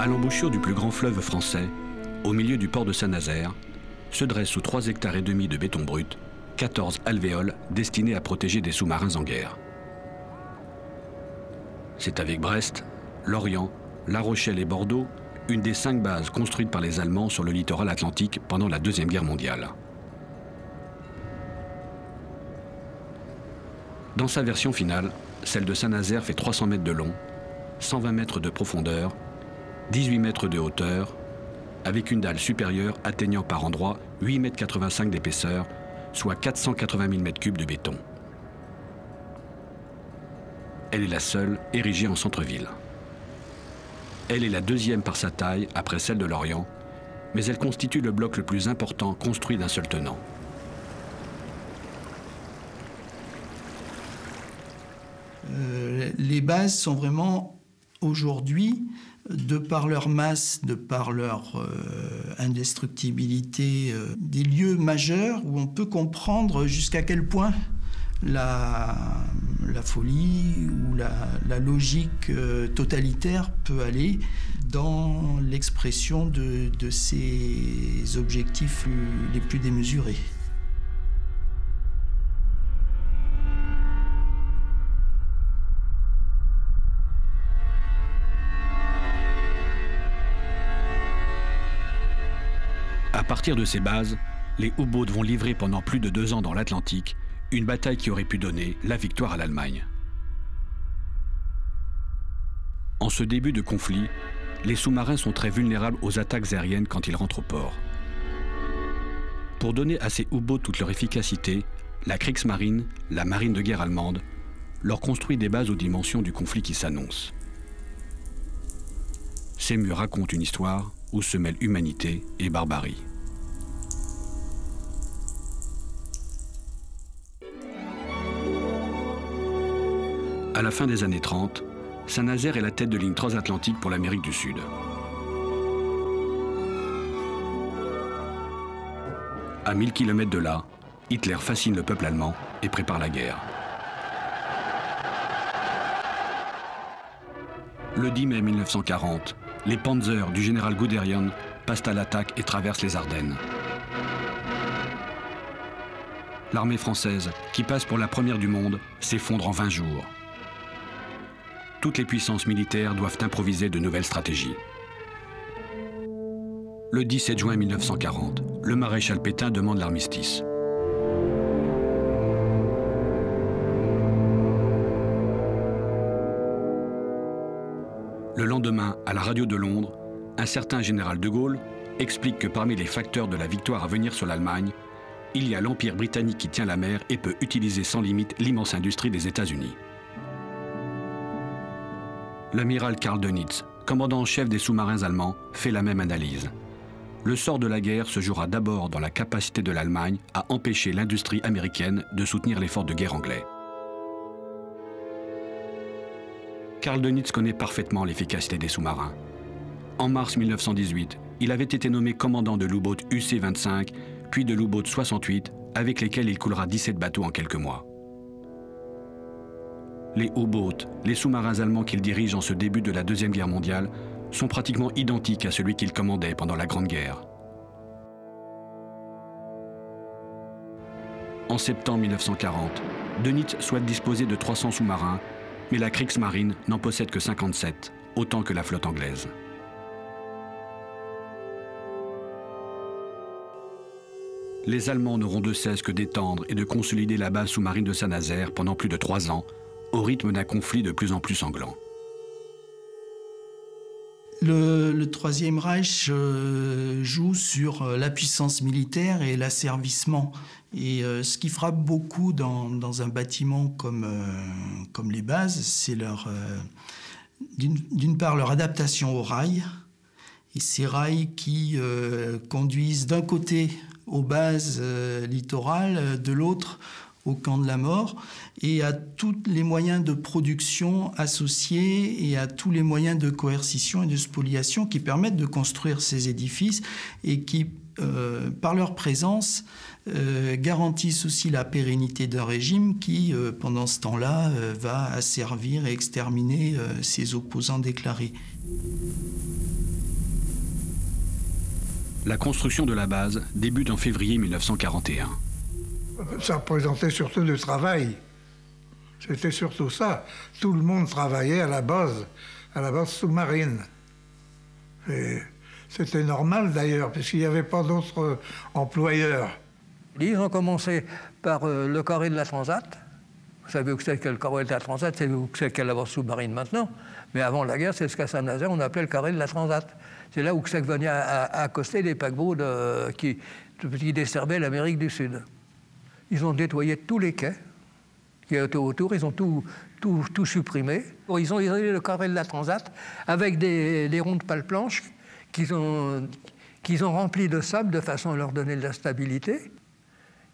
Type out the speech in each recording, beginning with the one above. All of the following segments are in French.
À l'embouchure du plus grand fleuve français, au milieu du port de Saint-Nazaire, se dressent sous 3,5 hectares de béton brut 14 alvéoles destinés à protéger des sous-marins en guerre. C'est avec Brest, Lorient, La Rochelle et Bordeaux une des 5 bases construites par les Allemands sur le littoral atlantique pendant la Deuxième Guerre mondiale. Dans sa version finale, celle de Saint-Nazaire fait 300 mètres de long, 120 mètres de profondeur, 18 mètres de hauteur, avec une dalle supérieure atteignant par endroits 8,85 m d'épaisseur, soit 480 000 m3 de béton. Elle est la seule érigée en centre-ville. Elle est la deuxième par sa taille après celle de Lorient, mais elle constitue le bloc le plus important construit d'un seul tenant. Les bases sont vraiment aujourd'hui, de par leur masse, de par leur indestructibilité, des lieux majeurs où on peut comprendre jusqu'à quel point la folie ou la logique totalitaire peut aller dans l'expression de ces objectifs les plus démesurés. À partir de ces bases, les U-boats vont livrer pendant plus de 2 ans dans l'Atlantique une bataille qui aurait pu donner la victoire à l'Allemagne. En ce début de conflit, les sous-marins sont très vulnérables aux attaques aériennes quand ils rentrent au port. Pour donner à ces U-boats toute leur efficacité, la Kriegsmarine, la marine de guerre allemande, leur construit des bases aux dimensions du conflit qui s'annonce. Ces murs racontent une histoire où se mêlent humanité et barbarie. À la fin des années 30, Saint-Nazaire est la tête de ligne transatlantique pour l'Amérique du Sud. À 1000 km de là, Hitler fascine le peuple allemand et prépare la guerre. Le 10 mai 1940, les Panzers du général Guderian passent à l'attaque et traversent les Ardennes. L'armée française, qui passe pour la première du monde, s'effondre en 20 jours. Toutes les puissances militaires doivent improviser de nouvelles stratégies. Le 17 juin 1940, le maréchal Pétain demande l'armistice. Le lendemain, à la radio de Londres, un certain général de Gaulle explique que parmi les facteurs de la victoire à venir sur l'Allemagne, il y a l'Empire britannique qui tient la mer et peut utiliser sans limite l'immense industrie des États-Unis. L'amiral Karl Dönitz, commandant en chef des sous-marins allemands, fait la même analyse. Le sort de la guerre se jouera d'abord dans la capacité de l'Allemagne à empêcher l'industrie américaine de soutenir l'effort de guerre anglais. Karl Dönitz connaît parfaitement l'efficacité des sous-marins. En mars 1918, il avait été nommé commandant de l'U-boat UC-25, puis de l'U-boat 68, avec lesquels il coulera 17 bateaux en quelques mois. Les U-boats, les sous-marins allemands qu'il dirige en ce début de la Deuxième Guerre mondiale, sont pratiquement identiques à celui qu'il commandait pendant la Grande Guerre. En septembre 1940, Dönitz souhaite disposer de 300 sous-marins, mais la Kriegsmarine n'en possède que 57, autant que la flotte anglaise. Les Allemands n'auront de cesse que d'étendre et de consolider la base sous-marine de Saint-Nazaire pendant plus de 3 ans, au rythme d'un conflit de plus en plus sanglant. Le Troisième Reich joue sur la puissance militaire et l'asservissement. Et ce qui frappe beaucoup dans un bâtiment comme les bases, c'est d'une part leur adaptation aux rails, et ces rails qui conduisent d'un côté aux bases littorales, de l'autre au camp de la mort, et à tous les moyens de production associés et à tous les moyens de coercition et de spoliation qui permettent de construire ces édifices et qui, par leur présence, garantissent aussi la pérennité d'un régime qui, pendant ce temps-là, va asservir et exterminer ses opposants déclarés. La construction de la base débute en février 1941. Ça représentait surtout du travail. C'était surtout ça. Tout le monde travaillait à la base sous-marine. C'était normal d'ailleurs, puisqu'il n'y avait pas d'autres employeurs. Ils ont commencé par le carré de la Transat. Vous savez où c'est que le carré de la Transat, c'est où c'est qu'elle a la sous-marine maintenant. Mais avant la guerre, c'est ce qu'à Saint-Nazaire, on appelait le carré de la Transat. C'est là où c'est que venaient accoster les paquebots qui desservaient l'Amérique du Sud. Ils ont nettoyé tous les quais qui étaient autour, ils ont tout supprimé. Ils ont isolé le carré de la Transat avec des ronds de pales planches qu'ils ont remplis de sable de façon à leur donner de la stabilité.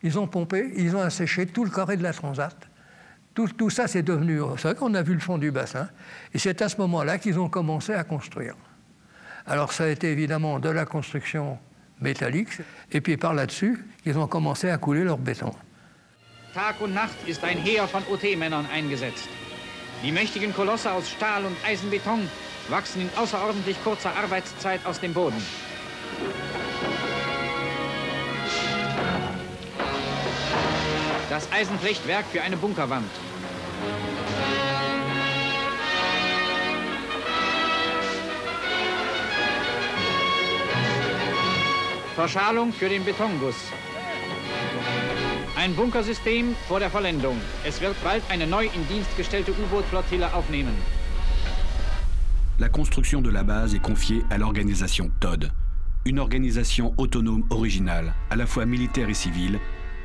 Ils ont pompé, ils ont asséché tout le carré de la Transat. Tout ça, c'est devenu... C'est vrai qu'on a vu le fond du bassin. Et c'est à ce moment-là qu'ils ont commencé à construire. Alors ça a été évidemment de la construction métallique. Et puis par là-dessus, ils ont commencé à couler leur béton. Tag und Nacht ist ein Heer von OT-Männern eingesetzt. Die mächtigen Kolosse aus Stahl und Eisenbeton wachsen in außerordentlich kurzer Arbeitszeit aus dem Boden. Das Eisenflechtwerk für eine Bunkerwand. Verschalung für den Betonguss. Ein Bunkersystem vor der Vollendung. Es wird bald eine neu in Dienst gestellte U-Boot-Flottille aufnehmen. La construction de la base est confiée à l'organisation TOD, une organisation autonome originale, à la fois militaire et civile,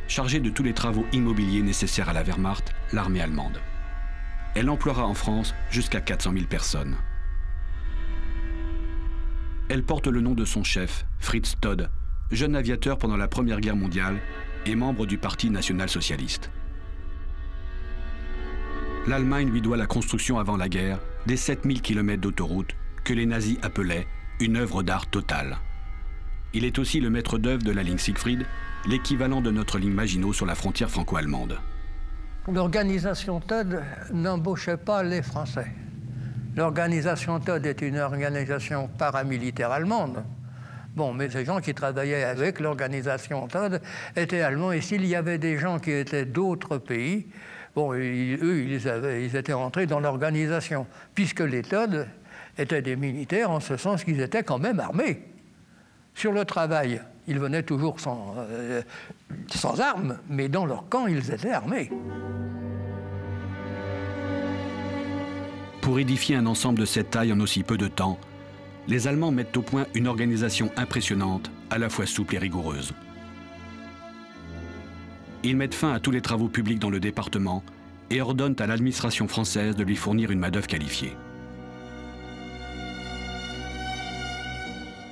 chargée de tous les travaux immobiliers nécessaires à la Wehrmacht, l'armée allemande. Elle emploiera en France jusqu'à 400 000 personnes. Elle porte le nom de son chef, Fritz Todt, jeune aviateur pendant la Première Guerre mondiale et membre du Parti national-socialiste. L'Allemagne lui doit la construction avant la guerre des 7000 km d'autoroute que les nazis appelaient une œuvre d'art totale. Il est aussi le maître d'œuvre de la ligne Siegfried, l'équivalent de notre ligne Maginot sur la frontière franco-allemande. L'organisation TOD n'embauchait pas les Français. L'organisation TOD est une organisation paramilitaire allemande. Bon, mais ces gens qui travaillaient avec l'organisation TOD étaient allemands. Et s'il y avait des gens qui étaient d'autres pays, bon, ils étaient rentrés dans l'organisation, puisque les TOD étaient des militaires en ce sens qu'ils étaient quand même armés. Sur le travail, ils venaient toujours sans armes, mais dans leur camp, ils étaient armés. Pour édifier un ensemble de cette taille en aussi peu de temps, les Allemands mettent au point une organisation impressionnante, à la fois souple et rigoureuse. Ils mettent fin à tous les travaux publics dans le département et ordonnent à l'administration française de lui fournir une main-d'œuvre qualifiée.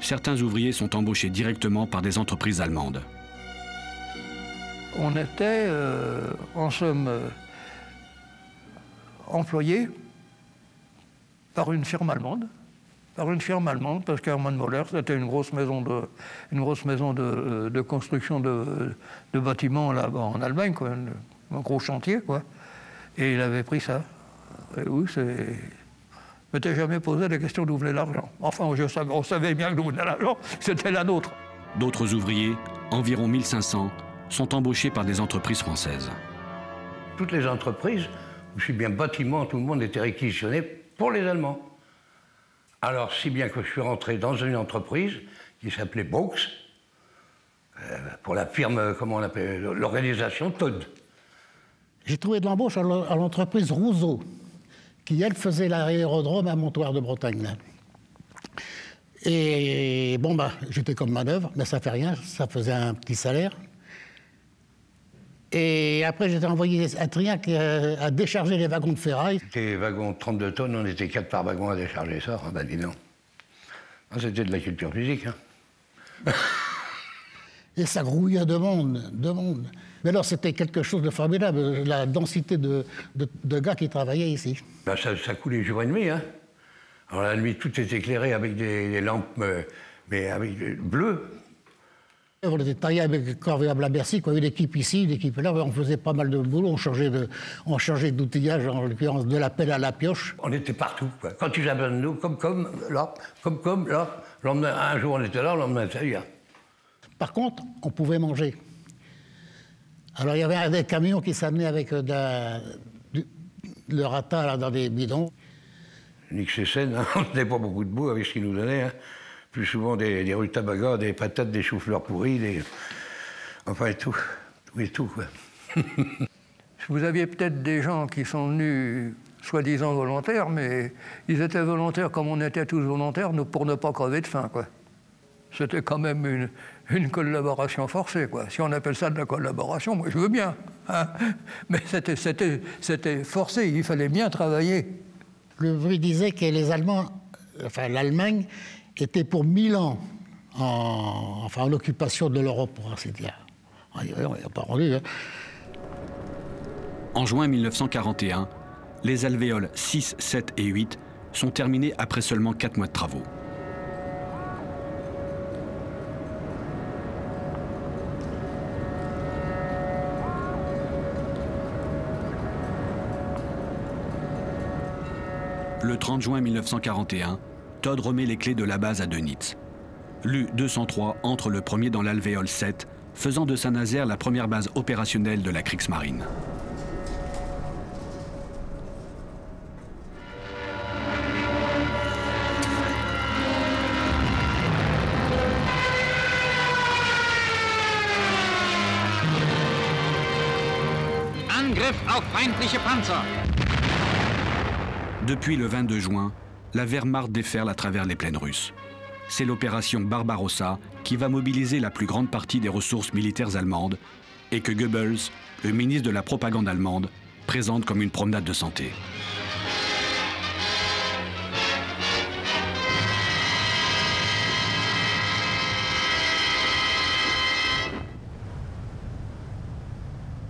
Certains ouvriers sont embauchés directement par des entreprises allemandes. On était, en somme, employés par une firme allemande. Parce qu'Hermann Möller, c'était une grosse maison de construction de bâtiments là en Allemagne, quoi, un gros chantier, quoi. Et il avait pris ça. Et oui, je ne m'étais jamais posé la question d'où venait l'argent. Enfin, on savait bien d'où venait l'argent, c'était la nôtre. D'autres ouvriers, environ 1500, sont embauchés par des entreprises françaises. Toutes les entreprises, aussi bien bâtiments, tout le monde était réquisitionné pour les Allemands. Alors, si bien que je suis rentré dans une entreprise qui s'appelait Box, pour la firme, comment on appelle, l'organisation TOD. J'ai trouvé de l'embauche à l'entreprise Rousseau, qui, elle, faisait l'aérodrome à Montoire de Bretagne. Là. Et bon, j'étais comme manœuvre, mais ça fait rien, ça faisait un petit salaire. Et après, j'étais envoyé à Triac à décharger les wagons de ferraille. C'était des wagons de 32 tonnes, on était 4 par wagon à décharger ça. Ah ben dis donc. C'était de la culture physique. Hein. Et ça grouillait de monde. Mais alors, c'était quelque chose de formidable, la densité de gars qui travaillaient ici. Ben, ça coulait jour et nuit. Hein. Alors la nuit, tout était éclairé avec des lampes mais avec bleues. On était taillé avec corvéable à Bercy, quoi. Une équipe ici, une équipe là, on faisait pas mal de boulot, on changeait d'outillage, en l'occurrence de la pelle à la pioche. On était partout, quoi. Quand ils avaient nous, comme là, un jour on était là, le lendemain, ça y est. Par contre, on pouvait manger. Alors il y avait des camions qui s'amenaient avec le rata là, dans des bidons. Nick Cécène, hein, on n'avait pas beaucoup de bout avec ce qu'il nous donnait. Hein. Plus souvent des rutabagas, des patates, des choux-fleurs pourris, enfin tout et tout, quoi. Vous aviez peut-être des gens qui sont venus soi-disant volontaires, mais ils étaient volontaires comme on était tous volontaires pour ne pas crever de faim, quoi. C'était quand même une collaboration forcée, quoi. Si on appelle ça de la collaboration, moi je veux bien. Hein. Mais c'était forcé, il fallait bien travailler. Le bruit disait que les Allemands, enfin l'Allemagne, était pour 1000 ans en occupation de l'Europe, pour ainsi dire. On n'y a pas rendu. Hein. En juin 1941, les alvéoles 6, 7 et 8 sont terminés après seulement 4 mois de travaux. Le 30 juin 1941, Todd remet les clés de la base à Dönitz. L'U-203 entre le premier dans l'alvéole 7, faisant de Saint-Nazaire la première base opérationnelle de la Kriegsmarine. Angriff auf feindliche Panzer! Depuis le 22 juin, la Wehrmacht déferle à travers les plaines russes. C'est l'opération Barbarossa qui va mobiliser la plus grande partie des ressources militaires allemandes et que Goebbels, le ministre de la propagande allemande, présente comme une promenade de santé.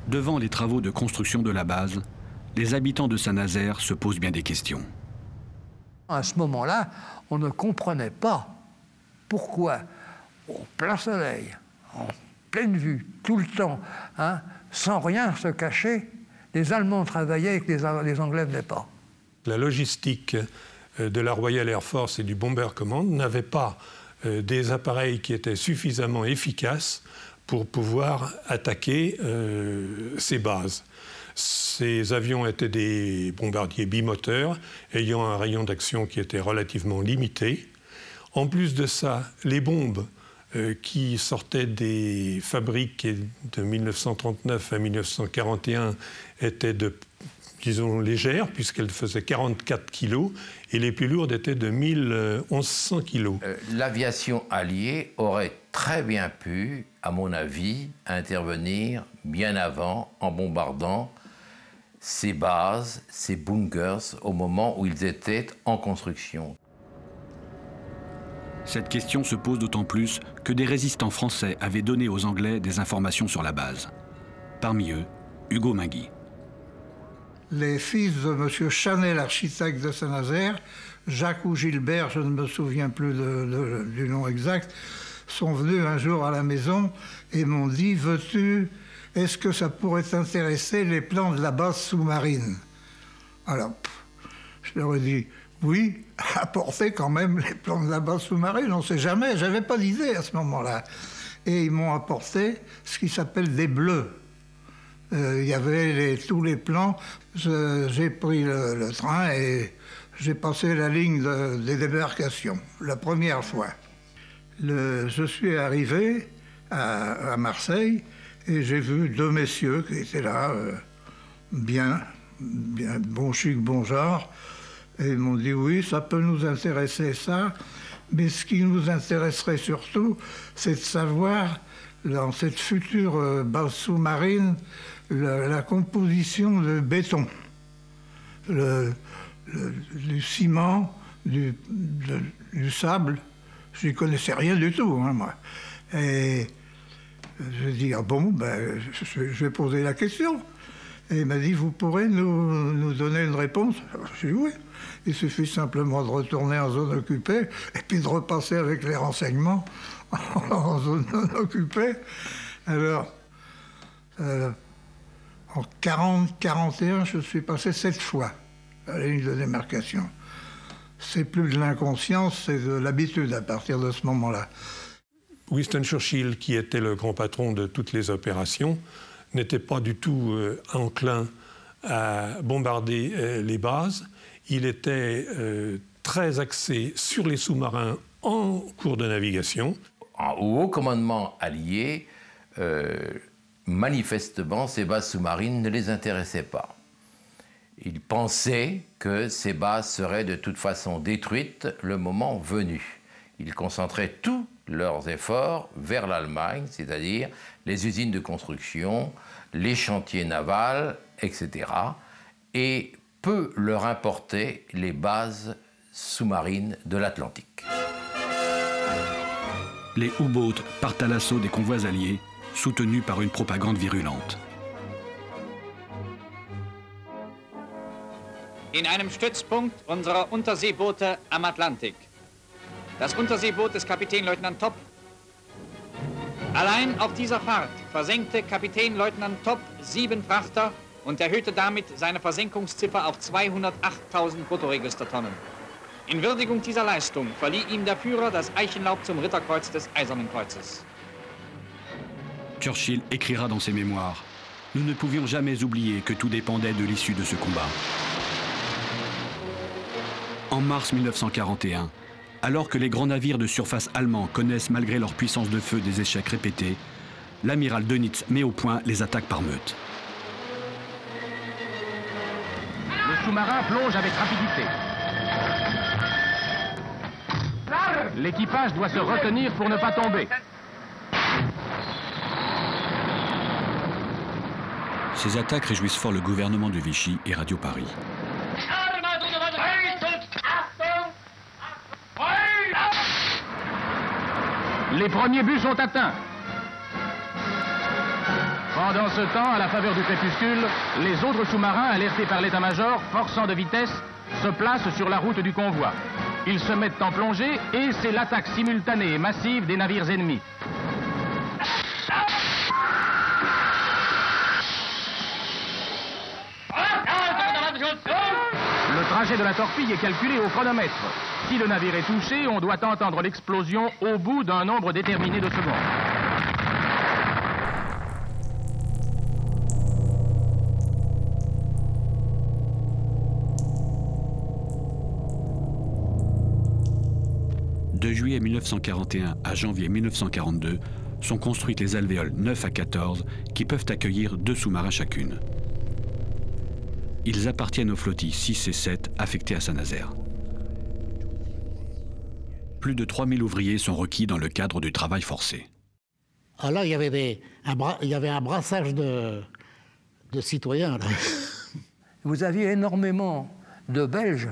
Devant les travaux de construction de la base, les habitants de Saint-Nazaire se posent bien des questions. À ce moment-là, on ne comprenait pas pourquoi, au plein soleil, en pleine vue, tout le temps, hein, sans rien se cacher, les Allemands travaillaient et que les Anglais ne venaient pas. La logistique de la Royal Air Force et du Bomber Command n'avait pas des appareils qui étaient suffisamment efficaces pour pouvoir attaquer ces bases. Ces avions étaient des bombardiers bimoteurs, ayant un rayon d'action qui était relativement limité. En plus de ça, les bombes qui sortaient des fabriques de 1939 à 1941 étaient disons, légères, puisqu'elles faisaient 44 kilos, et les plus lourdes étaient de 1100 kilos. L'aviation alliée aurait très bien pu, à mon avis, intervenir bien avant en bombardant ces bases, ces bunkers, au moment où ils étaient en construction. Cette question se pose d'autant plus que des résistants français avaient donné aux Anglais des informations sur la base. Parmi eux, Hugo Mingui. Les fils de M. Chanel, architecte de Saint-Nazaire, Jacques ou Gilbert, je ne me souviens plus du nom exact, sont venus un jour à la maison et m'ont dit « Veux-tu, est-ce que ça pourrait t'intéresser les plans de la base sous-marine ?» Alors, je leur ai dit « Oui, apportez quand même les plans de la base sous-marine, on ne sait jamais, j'avais pas d'idée à ce moment-là. » Et ils m'ont apporté ce qui s'appelle des bleus. Il y avait tous les plans. J'ai pris le train et j'ai passé la ligne des débarcations, la première fois. Je suis arrivé à Marseille et j'ai vu deux messieurs qui étaient là, bien, bon chic, bon genre. Et ils m'ont dit, oui, ça peut nous intéresser, ça. Mais ce qui nous intéresserait surtout, c'est de savoir, dans cette future base sous-marine, la composition de béton, du ciment, du sable. Je n'y connaissais rien du tout, hein, moi. Et je dis, ah bon, ben, je vais poser la question. Et il m'a dit, vous pourrez nous donner une réponse? Je dis, oui. Il suffit simplement de retourner en zone occupée et puis de repasser avec les renseignements en zone non occupée. Alors, en 40-41, je suis passé 7 fois à la ligne de démarcation. C'est plus de l'inconscience, c'est de l'habitude à partir de ce moment-là. Winston Churchill, qui était le grand patron de toutes les opérations, n'était pas du tout enclin à bombarder les bases. Il était très axé sur les sous-marins en cours de navigation. Au haut commandement allié, manifestement, ces bases sous-marines ne les intéressaient pas. Ils pensaient que ces bases seraient de toute façon détruites le moment venu. Ils concentraient tous leurs efforts vers l'Allemagne, c'est-à-dire les usines de construction, les chantiers navals, etc. Et peu leur importaient les bases sous-marines de l'Atlantique. Les U-boats partent à l'assaut des convois alliés, soutenus par une propagande virulente. In einem Stützpunkt unserer Unterseeboote am Atlantik. Das Unterseeboot des Kapitänleutnant Topp. Allein auf dieser Fahrt versenkte Kapitänleutnant Topp 7 Frachter und erhöhte damit seine Versenkungsziffer auf 208.000 Bruttoregistertonnen. In Würdigung dieser Leistung verlieh ihm der Führer das Eichenlaub zum Ritterkreuz des Eisernen Kreuzes. Churchill écrira dans ses mémoires « Nous ne pouvions jamais oublier que tout dépendait de l'issue de ce combat. » En mars 1941, alors que les grands navires de surface allemands connaissent malgré leur puissance de feu des échecs répétés, l'amiral Dönitz met au point les attaques par meute. Le sous-marin plonge avec rapidité. L'équipage doit se retenir pour ne pas tomber. Ces attaques réjouissent fort le gouvernement de Vichy et Radio Paris. Les premiers buts sont atteints. Pendant ce temps, à la faveur du crépuscule, les autres sous-marins, alertés par l'état-major, forçant de vitesse, se placent sur la route du convoi. Ils se mettent en plongée et c'est l'attaque simultanée et massive des navires ennemis. Le trajet de la torpille est calculé au chronomètre. Si le navire est touché, on doit entendre l'explosion au bout d'un nombre déterminé de secondes. De juillet 1941 à janvier 1942 sont construites les alvéoles 9 à 14 qui peuvent accueillir 2 sous-marins chacune. Ils appartiennent aux flottilles 6 et 7 affectées à Saint-Nazaire. Plus de 3000 ouvriers sont requis dans le cadre du travail forcé. Alors là, il y avait un brassage de citoyens. Là. Vous aviez énormément de Belges,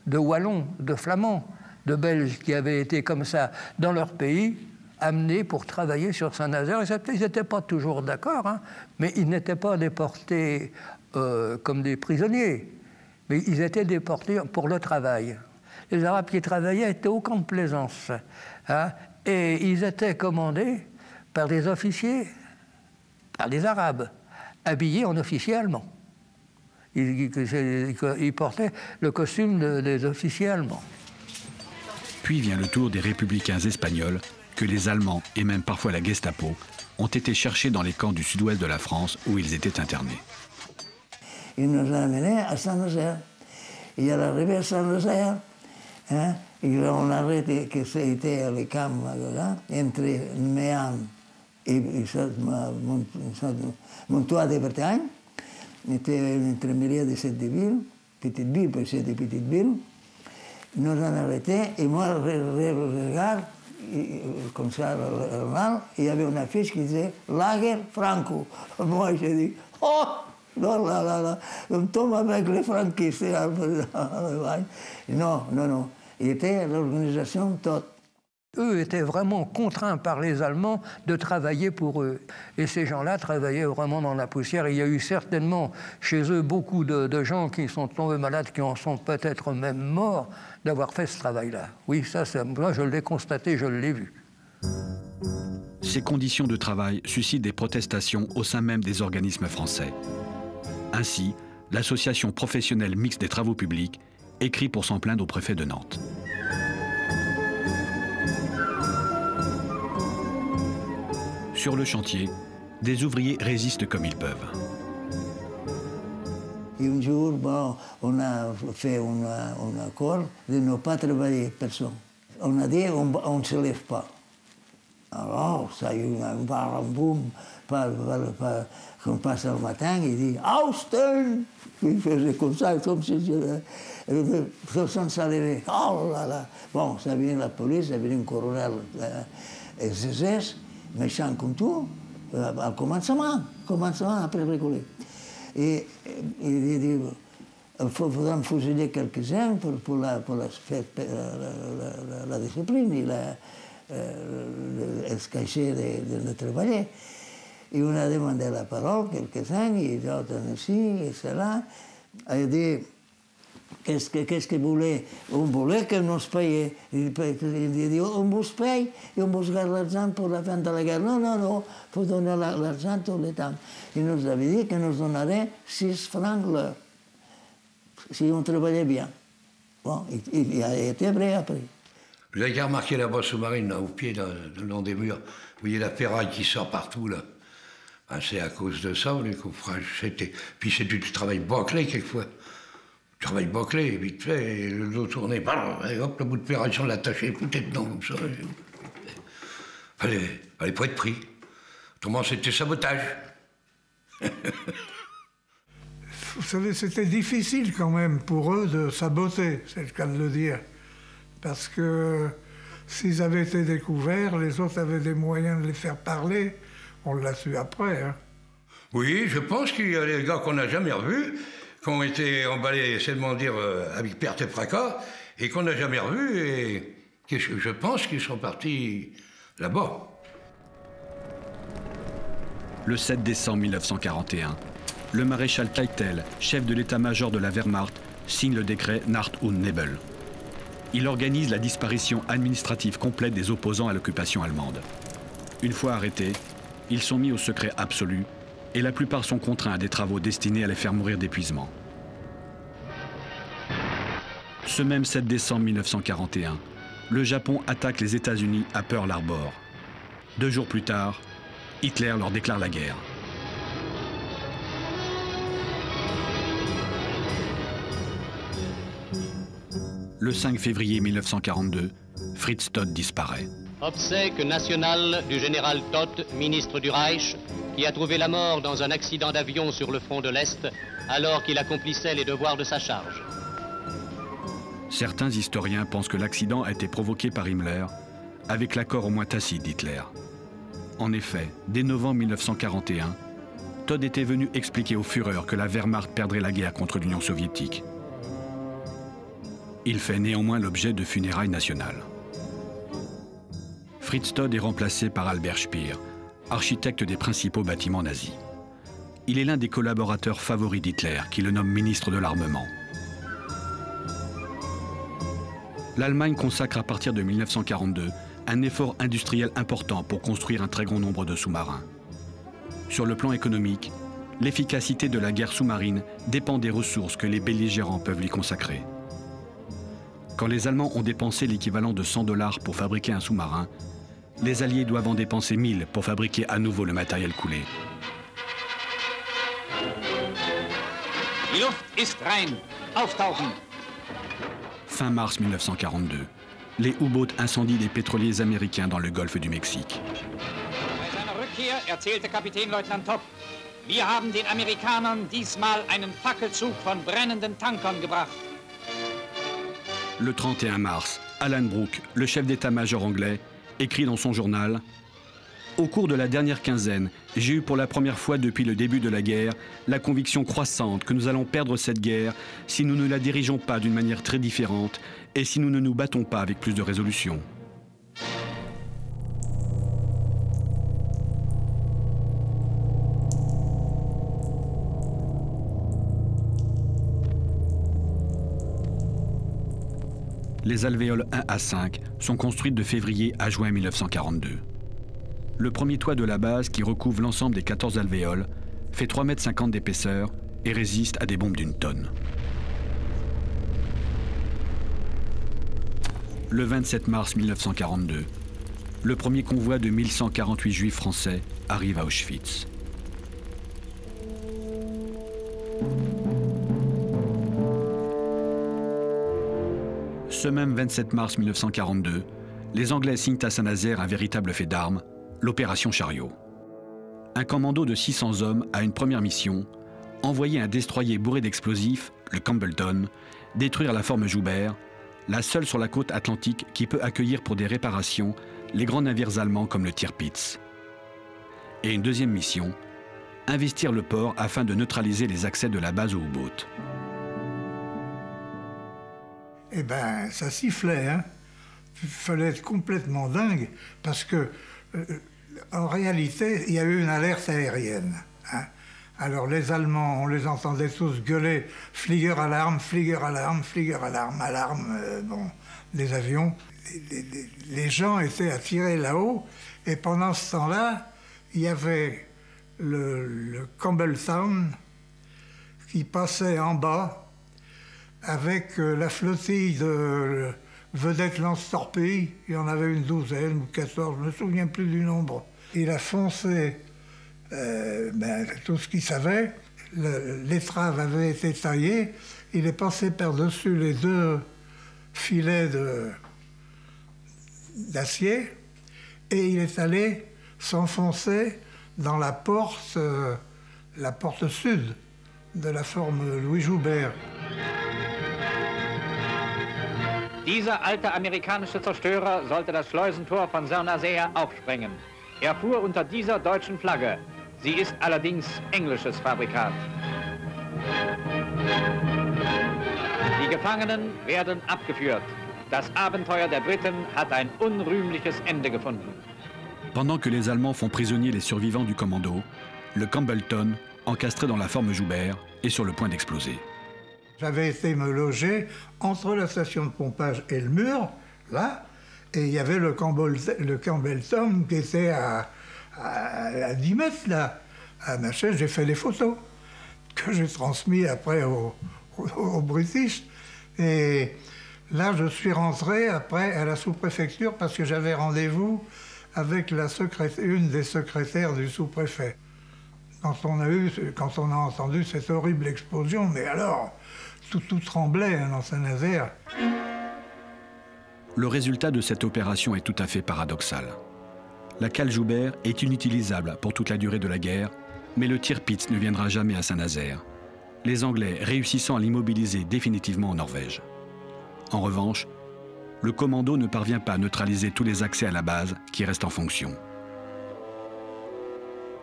de Wallons, de Flamands, de Belges qui avaient été comme ça dans leur pays, amenés pour travailler sur Saint-Nazaire. Ils n'étaient pas toujours d'accord, hein, mais ils n'étaient pas déportés comme des prisonniers, mais ils étaient déportés pour le travail. Les Arabes qui travaillaient étaient au camp de plaisance, hein, et ils étaient commandés par des officiers, par des Arabes, habillés en officiers allemands. Ils portaient le costume des officiers allemands. Puis vient le tour des républicains espagnols que les Allemands et même parfois la Gestapo ont été chercher dans les camps du sud-ouest de la France où ils étaient internés. Ils nous ont amenés à Saint-Nazaire. Et à l'arrivée à Saint-Nazaire, hein, ils ont arrêté que c'était le camp entre Méan et Montois de Bretagne. C'était entre milieu de cette ville, petite ville, parce que c'était petite ville. Ils nous ont arrêtés et moi, je regarde, comme ça, normal, il y avait une affiche qui disait « Lager Franco ». Moi, j'ai dit « Oh !» Non, là, on tombe avec les franquistes en Allemagne. Non. Il était l'organisation toute. Eux étaient vraiment contraints par les Allemands de travailler pour eux. Et ces gens-là travaillaient vraiment dans la poussière. Et il y a eu certainement chez eux beaucoup de gens qui sont tombés malades, qui en sont peut-être même morts d'avoir fait ce travail-là. Oui, ça, moi, je l'ai constaté, je l'ai vu. Ces conditions de travail suscitent des protestations au sein même des organismes français. Ainsi, l'association professionnelle mixte des travaux publics écrit pour s'en plaindre au préfet de Nantes. Sur le chantier, des ouvriers résistent comme ils peuvent. Et un jour, bon, on a fait un accord de ne pas travailler personne. On a dit on ne se lève pas. Alors, ça a eu un boum, qu'on passe le matin, il dit « Austin !» Il faisait comme ça, comme si personne ne s'est levé. Oh là là! Bon, ça vient la police, ça vient un colonel SS, méchant comme tout, au commencement après récoller. Et il dit il faudra me fusiller quelques-uns pour la discipline et le cacher de travailler. Et on a demandé la parole, quelques-uns, et d'autres ici, et cela. Il dit qu'est-ce qu'il voulait? On voulait qu'on nous paye. Il dit on vous paye et on vous garde l'argent pour la fin de la guerre. Non, non, non, il faut donner l'argent tout le temps. Il nous avait dit qu'il nous donnerait 6 francs l'heure, si on travaillait bien. Bon, il a été vrai après. Vous avez remarqué la bosse sous-marine, au pied, le long des murs, vous voyez la ferraille qui sort partout, là. Ben, c'est à cause de ça, les coffrages. Puis c'est du travail bâclé, quelquefois. Du travail bâclé, vite fait, et le dos tourné, et hop, le bout de ferraille, on l'attachait, tout est dedans, comme ça. Fallait pas être pris. Autrement, c'était sabotage. Vous savez, c'était difficile quand même pour eux de saboter, c'est le cas de le dire. Parce que s'ils avaient été découverts, les autres avaient des moyens de les faire parler. On l'a su après. Hein. Oui, je pense qu'il y a des gars qu'on n'a jamais revus, qui ont été emballés, c'est de dire, avec perte et fracas, et qu'on n'a jamais revus, et je pense qu'ils sont partis là-bas. Le 7 décembre 1941, le maréchal Keitel, chef de l'état-major de la Wehrmacht, signe le décret Nacht und Nebel. Il organise la disparition administrative complète des opposants à l'occupation allemande. Une fois arrêtés, ils sont mis au secret absolu et la plupart sont contraints à des travaux destinés à les faire mourir d'épuisement. Ce même 7 décembre 1941, le Japon attaque les États-Unis à Pearl Harbor. 2 jours plus tard, Hitler leur déclare la guerre. Le 5 février 1942, Fritz Todt disparaît. Obsèques nationales du général Todt, ministre du Reich, qui a trouvé la mort dans un accident d'avion sur le front de l'Est, alors qu'il accomplissait les devoirs de sa charge. Certains historiens pensent que l'accident a été provoqué par Himmler, avec l'accord au moins tacite d'Hitler. En effet, dès novembre 1941, Todt était venu expliquer au Führer que la Wehrmacht perdrait la guerre contre l'Union soviétique. Il fait néanmoins l'objet de funérailles nationales. Fritz Todt est remplacé par Albert Speer, architecte des principaux bâtiments nazis. Il est l'un des collaborateurs favoris d'Hitler, qui le nomme ministre de l'Armement. L'Allemagne consacre à partir de 1942 un effort industriel important pour construire un très grand nombre de sous-marins. Sur le plan économique, l'efficacité de la guerre sous-marine dépend des ressources que les belligérants peuvent lui consacrer. Quand les Allemands ont dépensé l'équivalent de 100 $ pour fabriquer un sous-marin, les Alliés doivent en dépenser 1000 pour fabriquer à nouveau le matériel coulé. Die Luft ist rein. Auftauchen. Fin mars 1942, les U-Boot incendient des pétroliers américains dans le golfe du Mexique. Bei seiner Rückkehr erzählte Kapitänleutnant Topp, wir haben den Amerikanern diesmal einen Fackelzug von brennenden Tankern gebracht. Le 31 mars, Alan Brooke, le chef d'état-major anglais, écrit dans son journal « Au cours de la dernière quinzaine, j'ai eu pour la première fois depuis le début de la guerre la conviction croissante que nous allons perdre cette guerre si nous ne la dirigeons pas d'une manière très différente et si nous ne nous battons pas avec plus de résolution. » Les alvéoles 1 à 5 sont construites de février à juin 1942. Le premier toit de la base, qui recouvre l'ensemble des 14 alvéoles, fait 3,50 m d'épaisseur et résiste à des bombes d'1 tonne. Le 27 mars 1942, le premier convoi de 1148 juifs français arrive à Auschwitz. Ce même 27 mars 1942, les Anglais signent à Saint-Nazaire un véritable fait d'armes, l'opération Chariot. Un commando de 600 hommes a une première mission, envoyer un destroyer bourré d'explosifs, le Campbellton, détruire la forme Joubert, la seule sur la côte atlantique qui peut accueillir pour des réparations les grands navires allemands comme le Tirpitz. Et une deuxième mission, investir le port afin de neutraliser les accès de la base aux U-boats. Eh ben, ça sifflait, hein. Il fallait être complètement dingue, parce que, en réalité, il y a eu une alerte aérienne, hein. Alors les Allemands, on les entendait tous gueuler « Flieger-Alarm, Flieger-Alarm, Flieger-Alarm, alarme, bon, des avions ». Les gens étaient attirés là-haut, et pendant ce temps-là, il y avait le Campbelltown qui passait en bas avec la flottille de vedettes lance-torpilles. Il y en avait une douzaine ou 14, je ne me souviens plus du nombre. Il a foncé tout ce qu'il savait. L'étrave avait été taillée. Il est passé par-dessus les deux filets d'acier et il est allé s'enfoncer dans la porte sud de la forme Louis Joubert. Dieser alte amerikanische Zerstörer sollte das Schleusentor von Saint-Nazaire aufsprengen. Er fuhr unter dieser deutschen Flagge. Sie ist allerdings englisches Fabrikat. Die Gefangenen werden abgeführt. Das Abenteuer der Briten hat ein unrühmliches Ende gefunden. Pendant que les Allemands font prisonnier les survivants du commando, le Campbellton, encastré dans la forme Joubert, est sur le point d'exploser. J'avais été me loger entre la station de pompage et le mur, là, et il y avait le Campbellton qui était à 10 mètres, là. À ma chaise, j'ai fait des photos que j'ai transmises après au British. Et là, je suis rentré après à la sous-préfecture parce que j'avais rendez-vous avec une des secrétaires du sous-préfet. Quand on a entendu cette horrible explosion, mais alors, tout tremblait dans Saint-Nazaire. Le résultat de cette opération est tout à fait paradoxal. La cale Joubert est inutilisable pour toute la durée de la guerre, mais le Tirpitz ne viendra jamais à Saint-Nazaire, les Anglais réussissant à l'immobiliser définitivement en Norvège. En revanche, le commando ne parvient pas à neutraliser tous les accès à la base qui restent en fonction.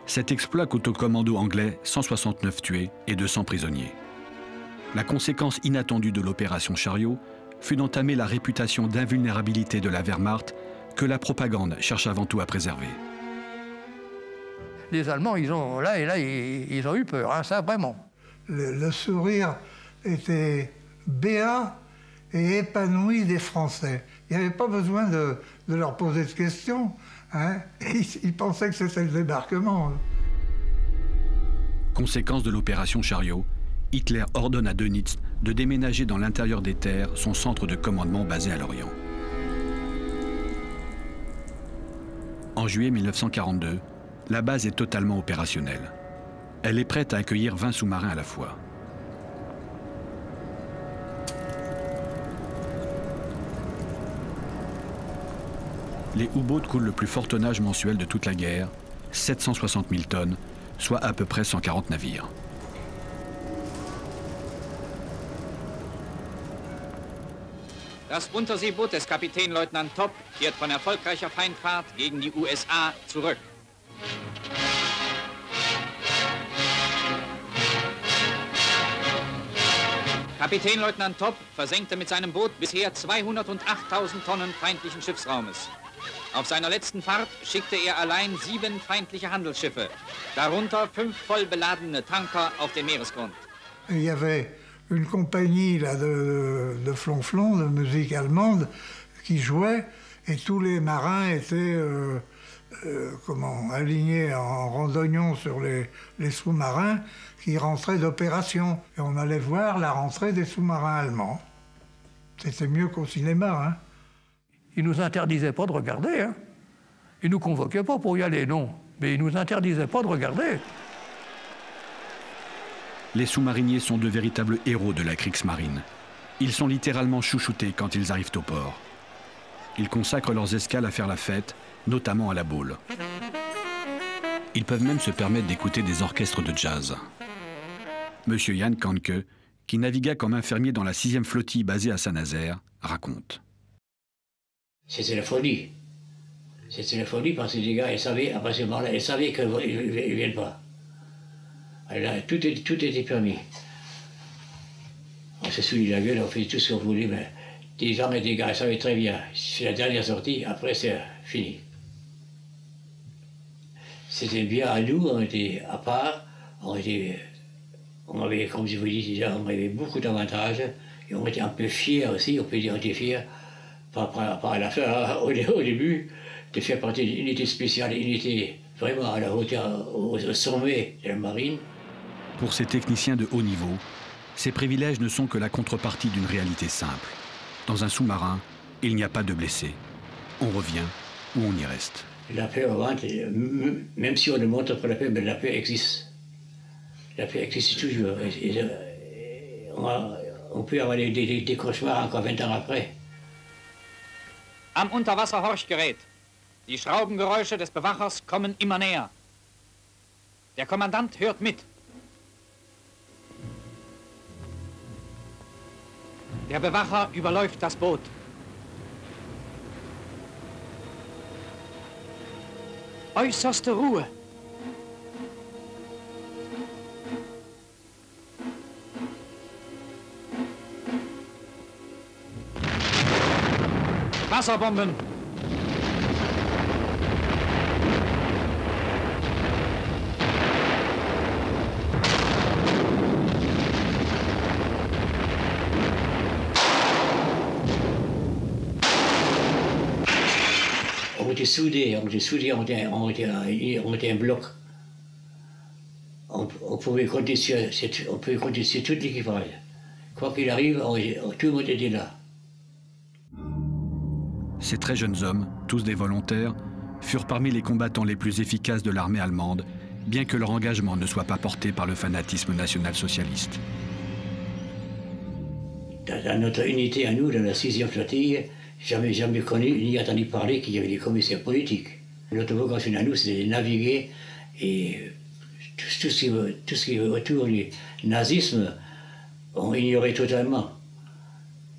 Cet exploit coûte au commando anglais 169 tués et 200 prisonniers. La conséquence inattendue de l'opération Chariot fut d'entamer la réputation d'invulnérabilité de la Wehrmacht que la propagande cherche avant tout à préserver. Les Allemands, ils ont eu peur, hein, ça vraiment. Le sourire était béat et épanoui des Français. Il n'y avait pas besoin de leur poser de questions, hein. Ils pensaient que c'était le débarquement. Conséquence de l'opération Chariot, Hitler ordonne à Dönitz de déménager dans l'intérieur des terres son centre de commandement basé à Lorient. En juillet 1942, la base est totalement opérationnelle. Elle est prête à accueillir 20 sous-marins à la fois. Les U-boats coulent le plus fort tonnage mensuel de toute la guerre, 760 000 tonnes, soit à peu près 140 navires. Das Unterseeboot des Kapitänleutnant Topp kehrt von erfolgreicher Feindfahrt gegen die USA zurück. Kapitänleutnant Topp versenkte mit seinem Boot bisher 208.000 Tonnen feindlichen Schiffsraumes. Auf seiner letzten Fahrt schickte er allein 7 feindliche Handelsschiffe, darunter 5 voll beladene Tanker auf den Meeresgrund. Il y avait une compagnie là, de flonflon, de musique allemande, qui jouait, et tous les marins étaient alignés en randonnion sur les sous-marins qui rentraient d'opération. Et on allait voir la rentrée des sous-marins allemands. C'était mieux qu'au cinéma, hein. Ils ne nous interdisaient pas de regarder, hein. Ils ne nous convoquaient pas pour y aller, non. Mais ils ne nous interdisaient pas de regarder. Les sous-mariniers sont de véritables héros de la Kriegsmarine. Ils sont littéralement chouchoutés quand ils arrivent au port. Ils consacrent leurs escales à faire la fête, notamment à la Baule. Ils peuvent même se permettre d'écouter des orchestres de jazz. Monsieur Jan Kahnke, qui navigua comme infirmier dans la 6e flottille basée à Saint-Nazaire, raconte. C'était la folie. C'était la folie parce que les gars, ils savaient, après ce moment-là, ils savaient qu'ils ne viennent pas. Alors, tout était permis. On se souillait la gueule, on faisait tout ce qu'on voulait, mais des gens et des gars, ils savaient très bien. C'est la dernière sortie, après c'est fini. C'était bien à nous, on était à part, on avait, comme je vous dis déjà, on avait beaucoup d'avantages, et on était un peu fiers aussi, on peut dire on était fiers, pas à la fin, au début, de faire partie d'une unité spéciale, une unité vraiment à la hauteur, au sommet de la marine. Pour ces techniciens de haut niveau, ces privilèges ne sont que la contrepartie d'une réalité simple. Dans un sous-marin, il n'y a pas de blessés. On revient ou on y reste. La paix augmente, même si on ne montre pas la paix, mais la paix existe. La paix existe toujours. On peut avoir des cauchemars encore 20 ans après. Am Unterwasser-Horchgerät. Die Schraubengeräusche des Bewachers kommen immer näher. Der Kommandant hört mit. Der Bewacher überläuft das Boot. Äußerste Ruhe. Wasserbomben. On était soudés, on était un bloc. On pouvait compter sur toute l'équipage. Quoi qu'il arrive, tout le monde était là. Ces très jeunes hommes, tous des volontaires, furent parmi les combattants les plus efficaces de l'armée allemande, bien que leur engagement ne soit pas porté par le fanatisme national-socialiste. Dans notre unité à nous, dans la 6e flottille, jamais connu ni entendu parler qu'il y avait des commissaires politiques. Notre vocation à nous, c'était de naviguer et tout ce qui est autour du nazisme, on ignorait totalement.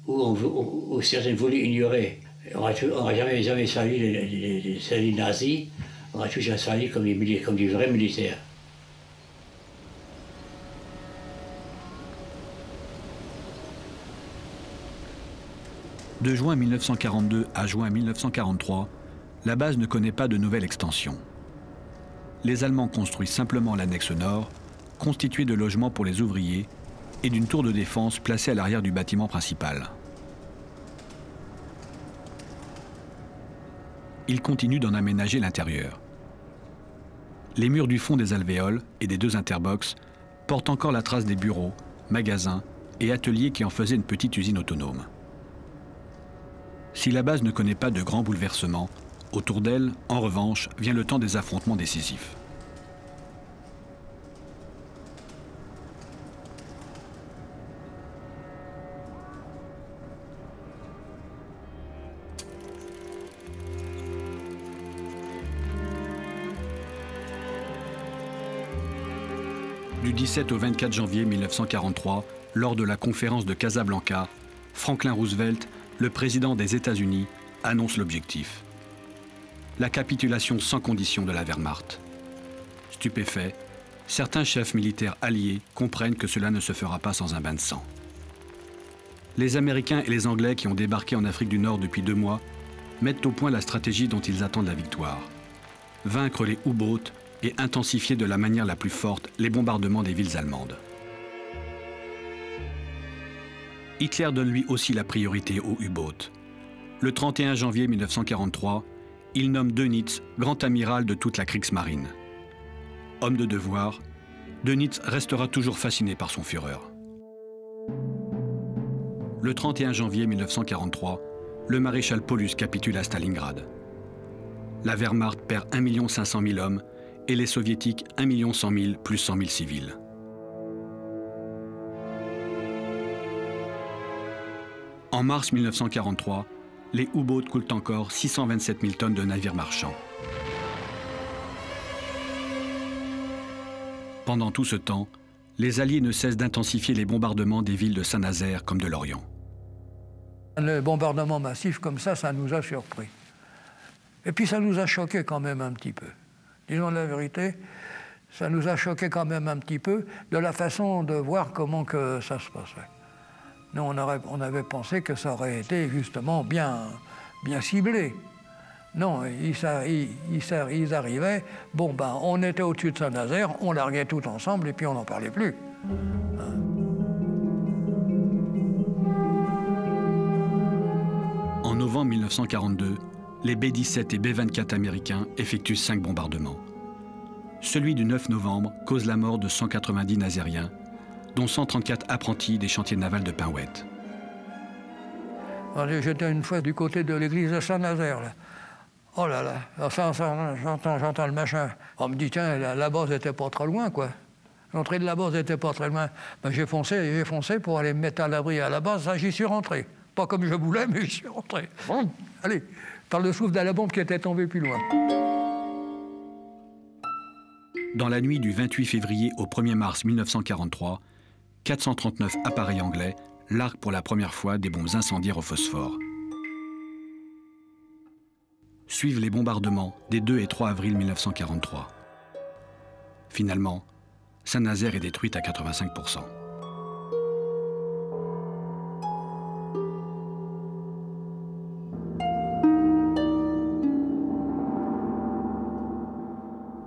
Ou certains voulaient ignorer. On n'a jamais sali les nazis, on a toujours sali comme des vrais militaires. De juin 1942 à juin 1943, la base ne connaît pas de nouvelle extension. Les Allemands construisent simplement l'annexe nord, constituée de logements pour les ouvriers et d'une tour de défense placée à l'arrière du bâtiment principal. Ils continuent d'en aménager l'intérieur. Les murs du fond des alvéoles et des 2 interbox portent encore la trace des bureaux, magasins et ateliers qui en faisaient une petite usine autonome. Si la base ne connaît pas de grands bouleversements, autour d'elle, en revanche, vient le temps des affrontements décisifs. Du 17 au 24 janvier 1943, lors de la conférence de Casablanca, Franklin Roosevelt, le président des États-Unis, annonce l'objectif. La capitulation sans condition de la Wehrmacht. Stupéfaits, certains chefs militaires alliés comprennent que cela ne se fera pas sans un bain de sang. Les Américains et les Anglais qui ont débarqué en Afrique du Nord depuis 2 mois mettent au point la stratégie dont ils attendent la victoire. Vaincre les U-boats et intensifier de la manière la plus forte les bombardements des villes allemandes. Hitler donne lui aussi la priorité aux U-boats. Le 31 janvier 1943, il nomme Dönitz grand amiral de toute la Kriegsmarine. Homme de devoir, Dönitz restera toujours fasciné par son Führer. Le 31 janvier 1943, le maréchal Paulus capitule à Stalingrad. la Wehrmacht perd 1 500 000 hommes et les Soviétiques 1 100 000 plus 100 000 civils. En mars 1943, les U-boats coulent encore 627 000 tonnes de navires marchands. Pendant tout ce temps, les Alliés ne cessent d'intensifier les bombardements des villes de Saint-Nazaire comme de Lorient. Le bombardement massif comme ça nous a surpris. Et puis ça nous a choqué quand même un petit peu. Disons la vérité, ça nous a choqué quand même un petit peu de la façon de voir comment que ça se passait. Nous, on avait pensé que ça aurait été justement bien ciblé. Non, ils arrivaient, bon ben, on était au-dessus de Saint-Nazaire, on larguait tout ensemble et puis on n'en parlait plus. En novembre 1942, les B-17 et B-24 américains effectuent 5 bombardements. Celui du 9 novembre cause la mort de 190 Nazériens, dont 134 apprentis des chantiers navals de Pinouette. J'étais une fois du côté de l'église de Saint-Nazaire, là. Oh là là, j'entends le machin. On me dit, tiens, la base n'était pas trop loin, quoi. L'entrée de la base n'était pas très loin. Ben, j'ai foncé pour aller me mettre à l'abri à la base. J'y suis rentré. Pas comme je voulais, mais j'y suis rentré. Bon, allez, par le souffle de la bombe qui était tombée plus loin. Dans la nuit du 28 février au 1er mars 1943, 439 appareils anglais larguent pour la première fois des bombes incendiaires au phosphore. Suivent les bombardements des 2 et 3 avril 1943. Finalement, Saint-Nazaire est détruite à 85%.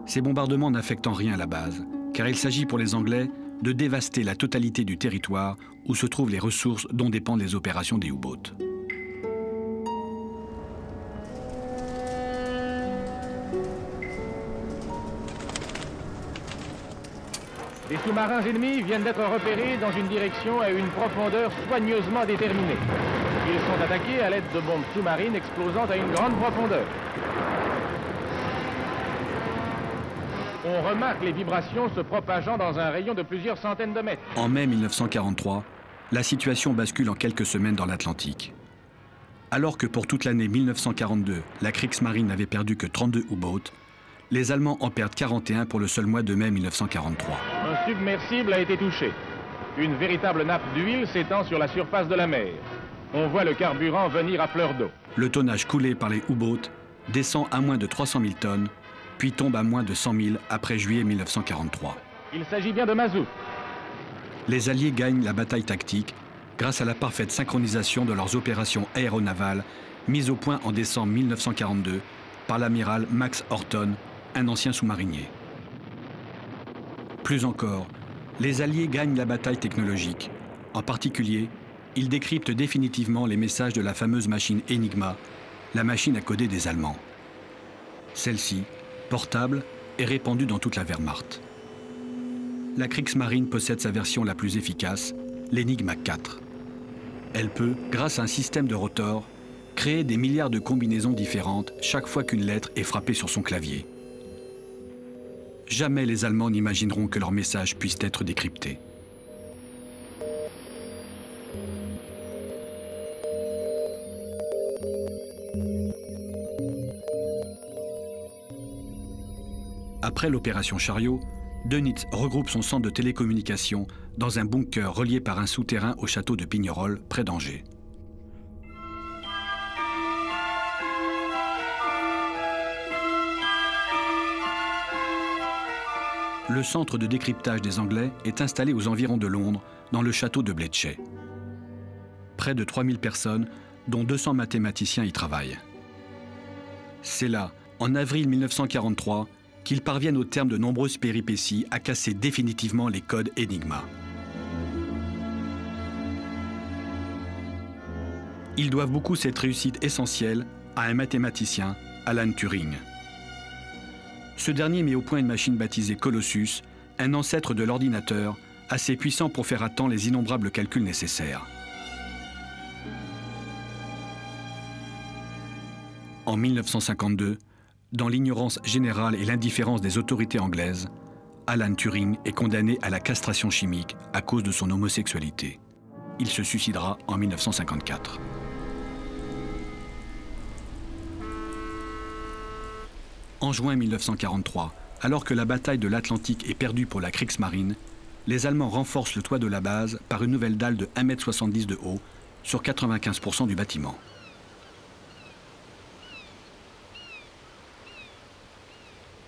Ces bombardements n'affectent en rien la base, car il s'agit pour les Anglais de dévaster la totalité du territoire où se trouvent les ressources dont dépendent les opérations des U-boats. Les sous-marins ennemis viennent d'être repérés dans une direction à une profondeur soigneusement déterminée. Ils sont attaqués à l'aide de bombes sous-marines explosant à une grande profondeur. On remarque les vibrations se propageant dans un rayon de plusieurs centaines de mètres. En mai 1943, la situation bascule en quelques semaines dans l'Atlantique. Alors que pour toute l'année 1942, la Kriegsmarine n'avait perdu que 32 U-boats, les Allemands en perdent 41 pour le seul mois de mai 1943. Un submersible a été touché. Une véritable nappe d'huile s'étend sur la surface de la mer. On voit le carburant venir à fleur d'eau. Le tonnage coulé par les U-boats descend à moins de 300 000 tonnes, puis tombe à moins de 100 000 après juillet 1943. Il s'agit bien de mazout. Les Alliés gagnent la bataille tactique grâce à la parfaite synchronisation de leurs opérations aéronavales mises au point en décembre 1942 par l'amiral Max Horton, un ancien sous-marinier. Plus encore, les Alliés gagnent la bataille technologique. En particulier, ils décryptent définitivement les messages de la fameuse machine Enigma, la machine à coder des Allemands. Celle-ci, portable, est répandue dans toute la Wehrmacht. La Kriegsmarine possède sa version la plus efficace, l'Enigma 4. Elle peut, grâce à un système de rotor, créer des milliards de combinaisons différentes chaque fois qu'une lettre est frappée sur son clavier. Jamais les Allemands n'imagineront que leur message puisse être décrypté. Après l'opération Chariot, Dönitz regroupe son centre de télécommunications dans un bunker relié par un souterrain au château de Pignerol, près d'Angers. Le centre de décryptage des Anglais est installé aux environs de Londres, dans le château de Bletchley. Près de 3000 personnes, dont 200 mathématiciens y travaillent. C'est là, en avril 1943, qu'ils parviennent au terme de nombreuses péripéties à casser définitivement les codes Enigma. Ils doivent beaucoup cette réussite essentielle à un mathématicien, Alan Turing. Ce dernier met au point une machine baptisée Colossus, un ancêtre de l'ordinateur, assez puissant pour faire à temps les innombrables calculs nécessaires. En 1952, Dans l'ignorance générale et l'indifférence des autorités anglaises, Alan Turing est condamné à la castration chimique à cause de son homosexualité. Il se suicidera en 1954. En juin 1943, alors que la bataille de l'Atlantique est perdue pour la Kriegsmarine, les Allemands renforcent le toit de la base par une nouvelle dalle de 1,70 m de haut sur 95% du bâtiment.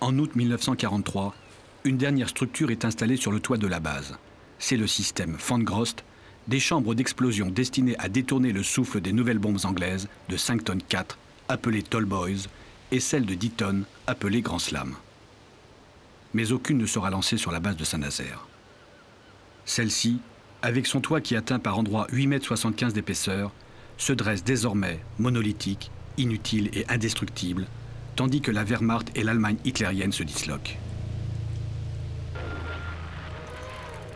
En août 1943, une dernière structure est installée sur le toit de la base. C'est le système Von Grost, des chambres d'explosion destinées à détourner le souffle des nouvelles bombes anglaises de 5 tonnes 4, appelées Tallboys, et celle de 10 tonnes, appelée Grand Slam. Mais aucune ne sera lancée sur la base de Saint-Nazaire. Celle-ci, avec son toit qui atteint par endroits 8,75 m d'épaisseur, se dresse désormais monolithique, inutile et indestructible, tandis que la Wehrmacht et l'Allemagne hitlérienne se disloquent.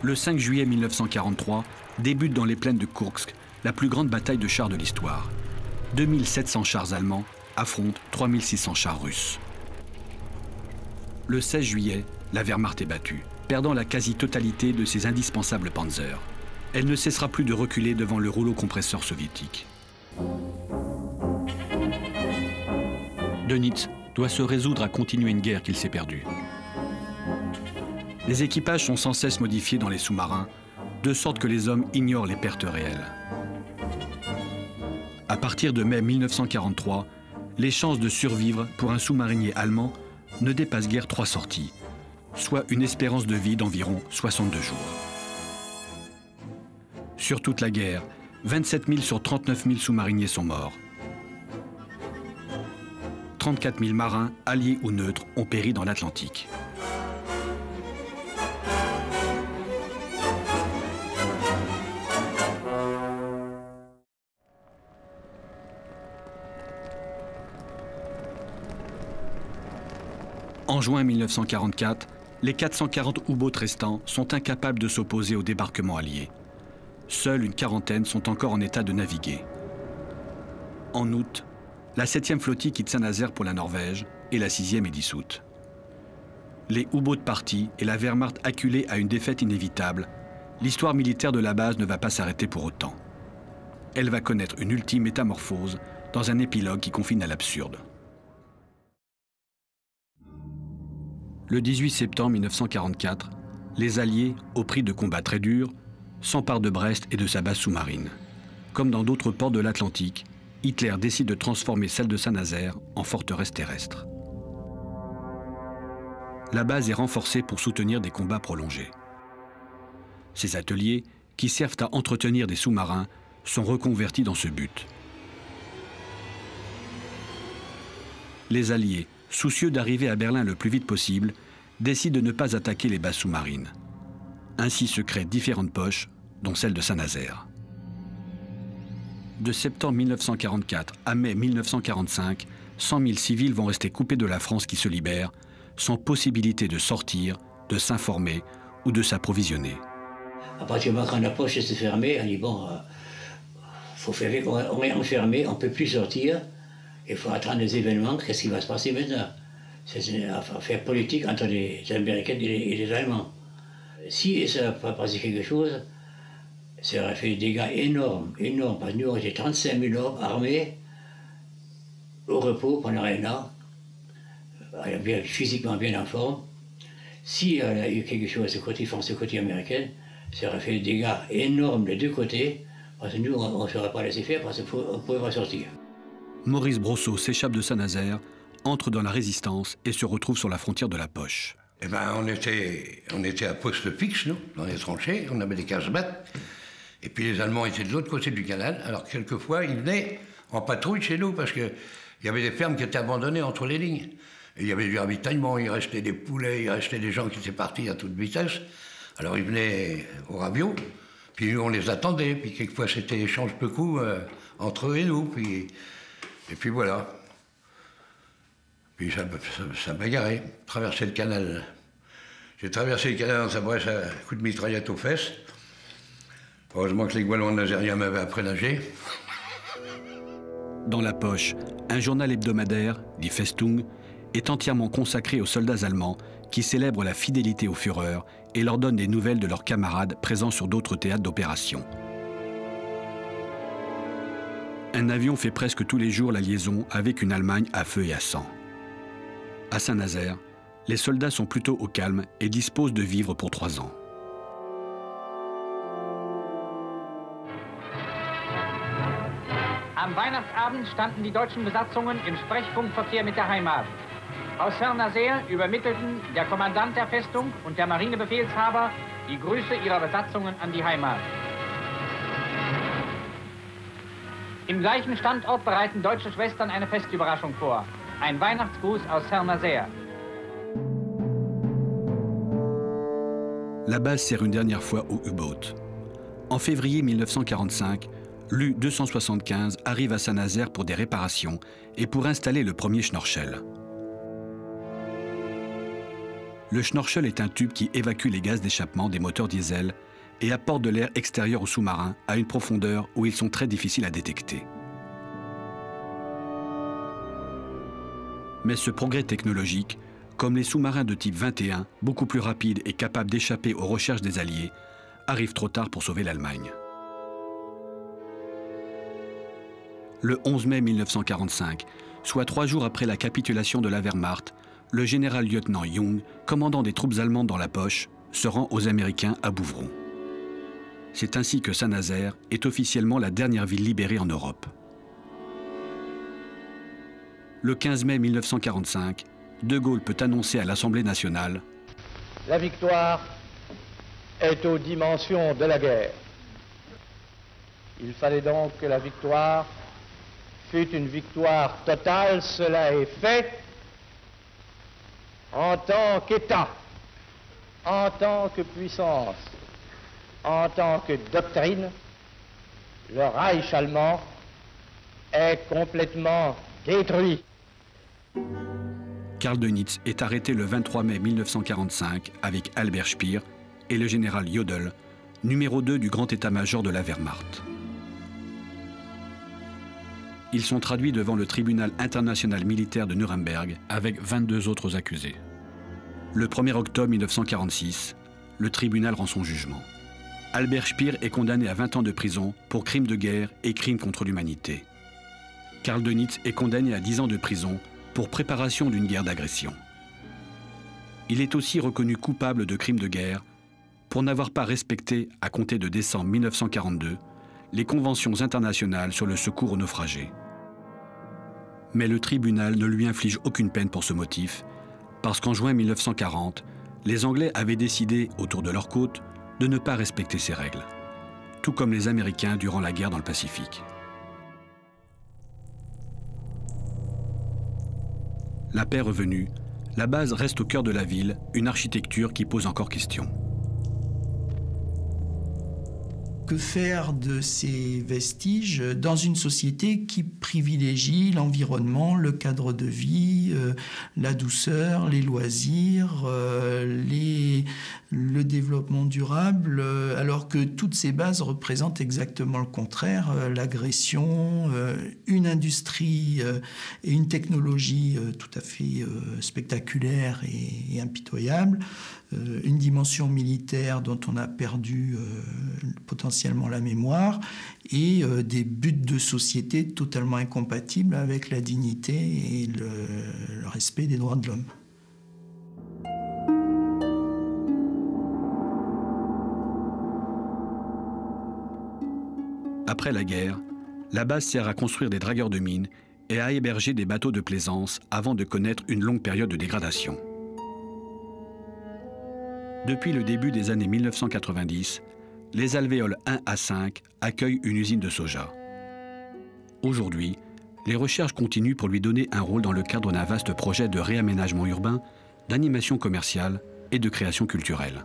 Le 5 juillet 1943 débute dans les plaines de Kursk la plus grande bataille de chars de l'histoire. 2700 chars allemands affrontent 3600 chars russes. Le 16 juillet, la Wehrmacht est battue, perdant la quasi-totalité de ses indispensables panzers. Elle ne cessera plus de reculer devant le rouleau compresseur soviétique. Dönitz doit se résoudre à continuer une guerre qu'il s'est perdue. Les équipages sont sans cesse modifiés dans les sous-marins, de sorte que les hommes ignorent les pertes réelles. À partir de mai 1943, les chances de survivre pour un sous-marinier allemand ne dépassent guère 3 sorties, soit une espérance de vie d'environ 62 jours. Sur toute la guerre, 27 000 sur 39 000 sous-mariniers sont morts. 34 000 marins, alliés ou neutres, ont péri dans l'Atlantique. En juin 1944, les 440 U-boats restants sont incapables de s'opposer au débarquement allié. Seule une quarantaine sont encore en état de naviguer. En août, la 7e flottille quitte Saint-Nazaire pour la Norvège et la 6e est dissoute. Les U-boats partis et la Wehrmacht acculée à une défaite inévitable, l'histoire militaire de la base ne va pas s'arrêter pour autant. Elle va connaître une ultime métamorphose dans un épilogue qui confine à l'absurde. Le 18 septembre 1944, les Alliés, au prix de combats très durs, s'emparent de Brest et de sa base sous-marine. Comme dans d'autres ports de l'Atlantique, Hitler décide de transformer celle de Saint-Nazaire en forteresse terrestre. La base est renforcée pour soutenir des combats prolongés. Ces ateliers, qui servent à entretenir des sous-marins, sont reconvertis dans ce but. Les Alliés, soucieux d'arriver à Berlin le plus vite possible, décident de ne pas attaquer les bases sous-marines. Ainsi se créent différentes poches, dont celle de Saint-Nazaire. De septembre 1944 à mai 1945, 100 000 civils vont rester coupés de la France qui se libère, sans possibilité de sortir, de s'informer ou de s'approvisionner. À partir du moment quand la poche s'est fermée, on dit bon, faut faire avec, on est enfermé, on ne peut plus sortir, il faut attendre les événements, qu'est-ce qui va se passer maintenant? C'est une affaire politique entre les Américains et les Allemands. Si ça n'a pas passé quelque chose, ça aurait fait des dégâts énormes, énormes, parce que nous, on était 35 000 hommes armés, au repos pendant un an, physiquement bien en forme. S'il y a eu quelque chose de ce côté français, côté américain, ça aurait fait des dégâts énormes des deux côtés, parce que nous, on ne serait pas laissé faire, parce qu'on ne pouvait pas sortir. Maurice Brosseau s'échappe de Saint-Nazaire, entre dans la résistance et se retrouve sur la frontière de la Poche. Eh ben, on était à poste fixe, nous, dans les tranchées, on avait des casemates, et puis les Allemands étaient de l'autre côté du canal, alors quelquefois, ils venaient en patrouille chez nous, parce qu'il y avait des fermes qui étaient abandonnées entre les lignes. Et il y avait du ravitaillement, il restait des poulets, il restait des gens qui étaient partis à toute vitesse. Alors ils venaient au ravio, puis nous on les attendait, puis quelquefois c'était échange peu coups entre eux et nous, et puis voilà. Puis ça bagarrait, traverser le canal. J'ai traversé le canal dans sa brèche à coups de mitraillette aux fesses. Heureusement que les Wallons nazériens m'avaient appris à nager. Dans la Poche, un journal hebdomadaire, dit Festung, est entièrement consacré aux soldats allemands qui célèbrent la fidélité au Führer et leur donnent des nouvelles de leurs camarades présents sur d'autres théâtres d'opération. Un avion fait presque tous les jours la liaison avec une Allemagne à feu et à sang. À Saint-Nazaire, les soldats sont plutôt au calme et disposent de vivre pour 3 ans. Am Weihnachtsabend standen die deutschen Besatzungen im Sprechfunkverkehr mit der Heimat. Aus Saint-Nazaire übermittelten der Kommandant der Festung und der Marinebefehlshaber die Grüße ihrer Besatzungen an die Heimat. Im gleichen Standort bereiten deutsche Schwestern eine Festüberraschung vor. Ein Weihnachtsgruß aus Saint-Nazaire. La base sert une dernière fois au U-boat. En février 1945, l'U-275 arrive à Saint-Nazaire pour des réparations et pour installer le premier Schnorchel. Le Schnorchel est un tube qui évacue les gaz d'échappement des moteurs diesel et apporte de l'air extérieur aux sous-marins à une profondeur où ils sont très difficiles à détecter. Mais ce progrès technologique, comme les sous-marins de type 21, beaucoup plus rapides et capables d'échapper aux recherches des Alliés, arrive trop tard pour sauver l'Allemagne. Le 11 mai 1945, soit 3 jours après la capitulation de la Wehrmacht, le général-lieutenant Young, commandant des troupes allemandes dans la poche, se rend aux Américains à Bouvron. C'est ainsi que Saint-Nazaire est officiellement la dernière ville libérée en Europe. Le 15 mai 1945, De Gaulle peut annoncer à l'Assemblée nationale « La victoire est aux dimensions de la guerre. Il fallait donc que la victoire fût une victoire totale. Cela est fait en tant qu'État, en tant que puissance, en tant que doctrine. Le Reich allemand est complètement détruit. » Karl Dönitz est arrêté le 23 mai 1945 avec Albert Speer et le général Jodl, numéro 2 du grand état-major de la Wehrmacht. Ils sont traduits devant le tribunal international militaire de Nuremberg avec 22 autres accusés. Le 1er octobre 1946, le tribunal rend son jugement. Albert Speer est condamné à 20 ans de prison pour crimes de guerre et crimes contre l'humanité. Karl Dönitz est condamné à 10 ans de prison pour préparation d'une guerre d'agression. Il est aussi reconnu coupable de crimes de guerre pour n'avoir pas respecté, à compter de décembre 1942, les conventions internationales sur le secours aux naufragés. Mais le tribunal ne lui inflige aucune peine pour ce motif, parce qu'en juin 1940, les Anglais avaient décidé, autour de leur côte, de ne pas respecter ces règles, tout comme les Américains durant la guerre dans le Pacifique. La paix revenue, la base reste au cœur de la ville, une architecture qui pose encore question. Que faire de ces vestiges dans une société qui privilégie l'environnement, le cadre de vie, la douceur, les loisirs, le développement durable, alors que toutes ces bases représentent exactement le contraire, l'agression, une industrie et une technologie tout à fait spectaculaire et impitoyable, une dimension militaire dont on a perdu potentiellement la mémoire et des buts de société totalement incompatibles avec la dignité et le respect des droits de l'homme. Après la guerre, la base sert à construire des dragueurs de mines et à héberger des bateaux de plaisance avant de connaître une longue période de dégradation. Depuis le début des années 1990, les alvéoles 1 à 5 accueillent une usine de soja. Aujourd'hui, les recherches continuent pour lui donner un rôle dans le cadre d'un vaste projet de réaménagement urbain, d'animation commerciale et de création culturelle.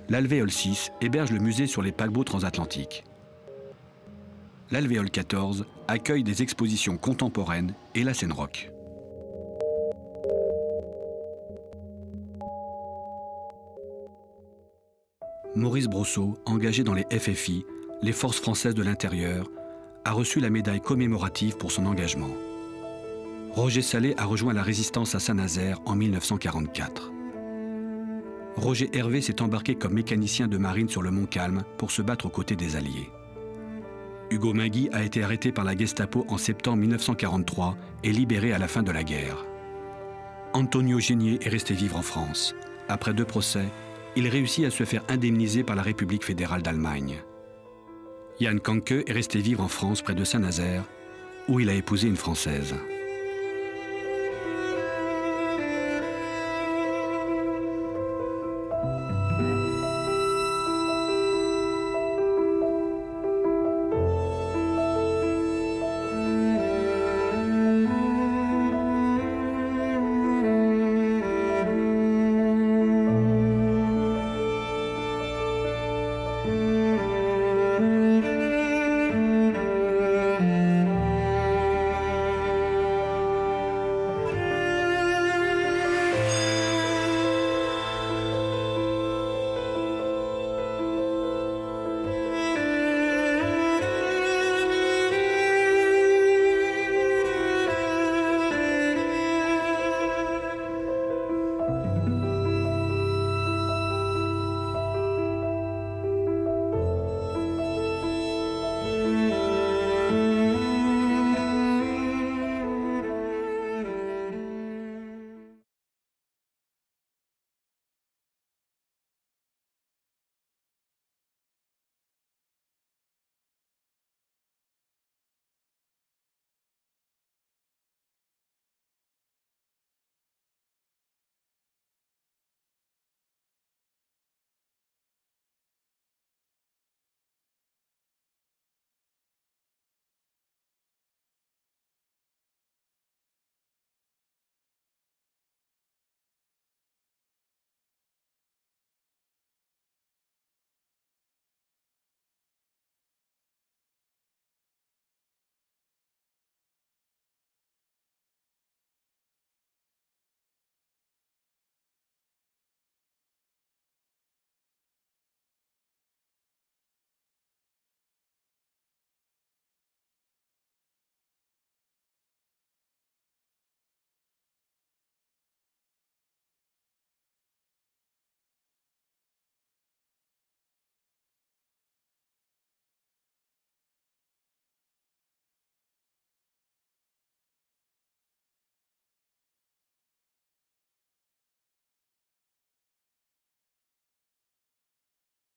L'alvéole 6 héberge le musée sur les paquebots transatlantiques. L'alvéole 14 accueille des expositions contemporaines et la scène rock. Maurice Brosseau, engagé dans les FFI, les Forces françaises de l'intérieur, a reçu la médaille commémorative pour son engagement. Roger Sallet a rejoint la résistance à Saint-Nazaire en 1944. Roger Hervé s'est embarqué comme mécanicien de marine sur le Montcalm pour se battre aux côtés des Alliés. Hugo Mingui a été arrêté par la Gestapo en septembre 1943 et libéré à la fin de la guerre. Antonio Génier est resté vivre en France. Après 2 procès, il réussit à se faire indemniser par la République fédérale d'Allemagne. Yann Kanke est resté vivre en France près de Saint-Nazaire, où il a épousé une Française.